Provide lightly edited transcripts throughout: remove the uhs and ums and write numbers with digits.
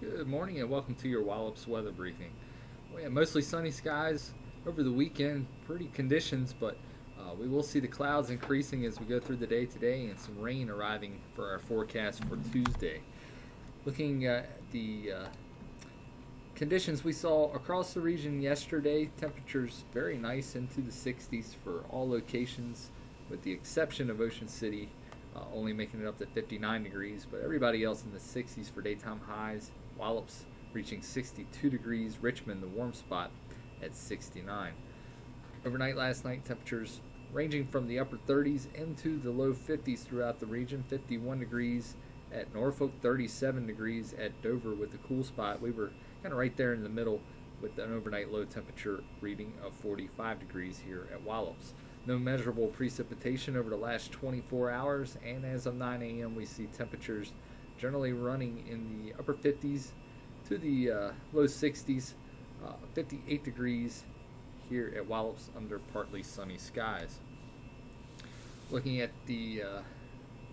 Good morning and welcome to your Wallops weather briefing. We have mostly sunny skies over the weekend, pretty conditions, but we will see the clouds increasing as we go through the day today and some rain arriving for our forecast for Tuesday. Looking at the conditions we saw across the region yesterday, temperatures very nice into the 60s for all locations with the exception of Ocean City, only making it up to 59 degrees, but everybody else in the 60s for daytime highs. Wallops reaching 62 degrees, Richmond the warm spot at 69. Overnight last night, temperatures ranging from the upper 30s into the low 50s throughout the region. 51 degrees at Norfolk, 37 degrees at Dover with the cool spot. We were kind of right there in the middle with an overnight low temperature reading of 45 degrees here at Wallops. No measurable precipitation over the last 24 hours, and as of 9 a.m. we see temperatures generally running in the upper 50s to the low 60s, 58 degrees here at Wallops under partly sunny skies. Looking at the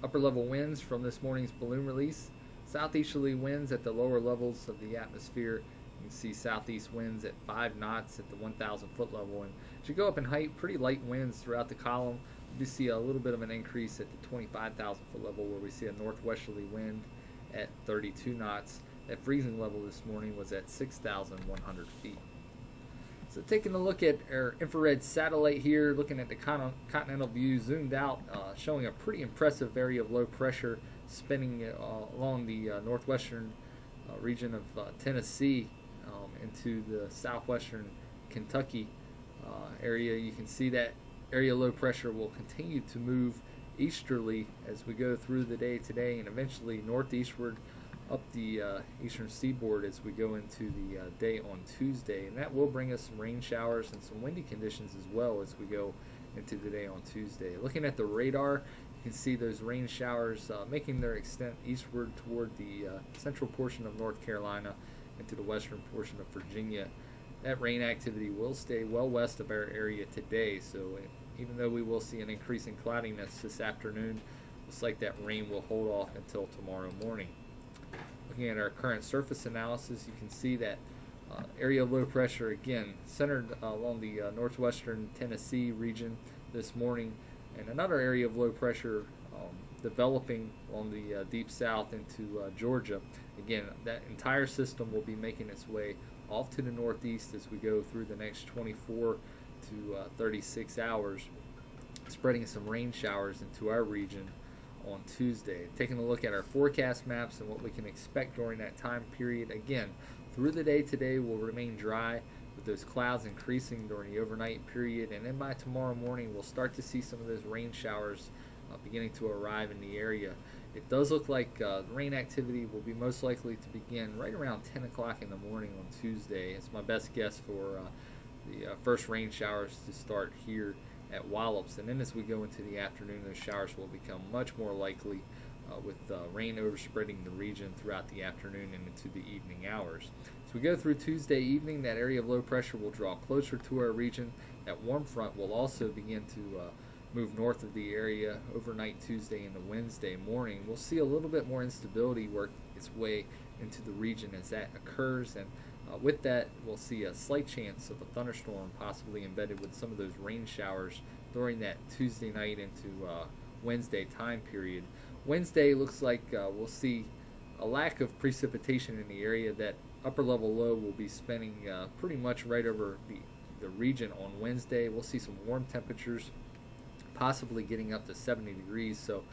upper level winds from this morning's balloon release, southeasterly winds at the lower levels of the atmosphere. You can see southeast winds at 5 knots at the 1,000 foot level, and as you go up in height, pretty light winds throughout the column. You do see a little bit of an increase at the 25,000 foot level where we see a northwesterly wind at 32 knots. That freezing level this morning was at 6,100 feet. So taking a look at our infrared satellite here, looking at the continental view zoomed out, showing a pretty impressive area of low pressure spinning along the northwestern region of Tennessee into the southwestern Kentucky area. You can see that area low pressure will continue to move easterly as we go through the day today and eventually northeastward up the eastern seaboard as we go into the day on Tuesday, and that will bring us some rain showers and some windy conditions as well as we go into the day on Tuesday. Looking at the radar, you can see those rain showers making their extent eastward toward the central portion of North Carolina into the western portion of Virginia. That rain activity will stay well west of our area today, so even though we will see an increase in cloudiness this afternoon, looks like that rain will hold off until tomorrow morning. Looking at our current surface analysis, you can see that area of low pressure again centered along the northwestern Tennessee region this morning, and another area of low pressure developing on the deep south into Georgia. Again, that entire system will be making its way off to the northeast as we go through the next 24 to 36 hours, spreading some rain showers into our region on Tuesday. Taking a look at our forecast maps and what we can expect during that time period. Again, through the day today will remain dry with those clouds increasing during the overnight period, and then by tomorrow morning we'll start to see some of those rain showers beginning to arrive in the area. It does look like rain activity will be most likely to begin right around 10 o'clock in the morning on Tuesday. It's my best guess for the first rain showers to start here at Wallops, and then as we go into the afternoon, those showers will become much more likely with rain overspreading the region throughout the afternoon and into the evening hours. As we go through Tuesday evening, that area of low pressure will draw closer to our region. That warm front will also begin to move north of the area overnight Tuesday into Wednesday morning. We'll see a little bit more instability work its way into the region as that occurs, and with that, we'll see a slight chance of a thunderstorm possibly embedded with some of those rain showers during that Tuesday night into Wednesday time period. Wednesday looks like we'll see a lack of precipitation in the area. That upper level low will be spinning pretty much right over the region on Wednesday. We'll see some warm temperatures, possibly getting up to 70 degrees, so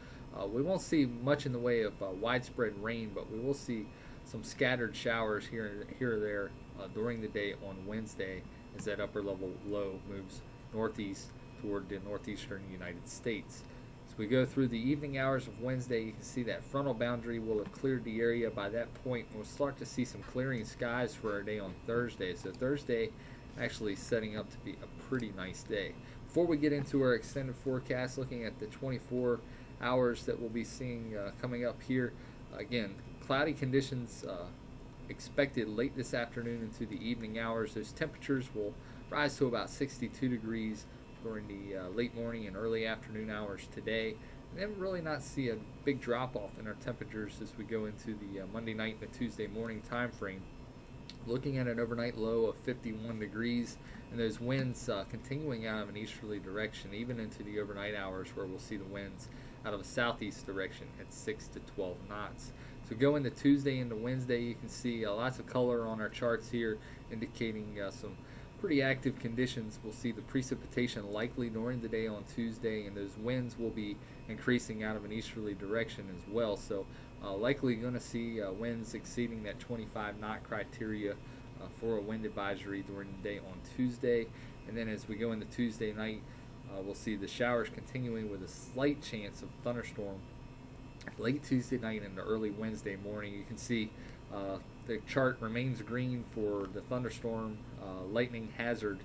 we won't see much in the way of widespread rain, but we will see some scattered showers here or there during the day on Wednesday as that upper level low moves northeast toward the northeastern United States. As we go through the evening hours of Wednesday, you can see that frontal boundary will have cleared the area by that point. We'll start to see some clearing skies for our day on Thursday. So Thursday actually setting up to be a pretty nice day. Before we get into our extended forecast, looking at the 24 hours that we'll be seeing coming up here, again, cloudy conditions expected late this afternoon into the evening hours. Those temperatures will rise to about 62 degrees during the late morning and early afternoon hours today. and really not see a big drop off in our temperatures as we go into the Monday night and the Tuesday morning time frame. Looking at an overnight low of 51 degrees, and those winds continuing out of an easterly direction even into the overnight hours, where we'll see the winds out of a southeast direction at 6 to 12 knots. So going to Tuesday into Wednesday, you can see lots of color on our charts here indicating some pretty active conditions. We'll see the precipitation likely during the day on Tuesday, and those winds will be increasing out of an easterly direction as well. So likely going to see winds exceeding that 25 knot criteria for a wind advisory during the day on Tuesday. And then as we go into Tuesday night, we'll see the showers continuing with a slight chance of thunderstorm late Tuesday night and early Wednesday morning. You can see the chart remains green for the thunderstorm lightning hazard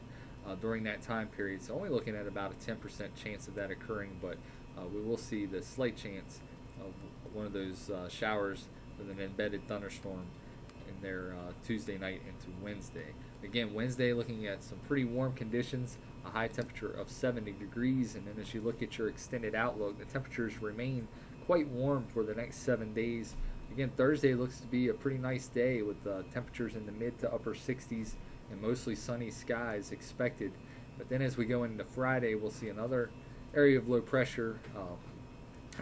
during that time period. So only looking at about a 10% chance of that occurring, but we will see the slight chance of one of those showers with an embedded thunderstorm in there Tuesday night into Wednesday. Again, Wednesday looking at some pretty warm conditions, a high temperature of 70 degrees, and then as you look at your extended outlook, the temperatures remain quite warm for the next 7 days. Again, Thursday looks to be a pretty nice day with temperatures in the mid to upper 60s and mostly sunny skies expected. But then as we go into Friday, we'll see another area of low pressure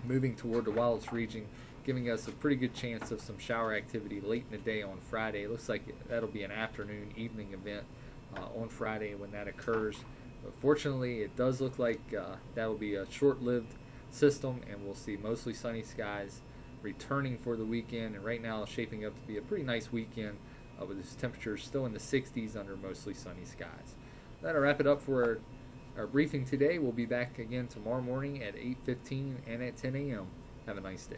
moving toward the Wallops region, giving us a pretty good chance of some shower activity late in the day on Friday. It looks like that'll be an afternoon, evening event on Friday when that occurs. But fortunately, it does look like that'll be a short-lived system, and we'll see mostly sunny skies returning for the weekend. And right now, shaping up to be a pretty nice weekend with its temperatures still in the 60s under mostly sunny skies. That'll wrap it up for our briefing today. We'll be back again tomorrow morning at 8:15 and at 10 a.m. Have a nice day.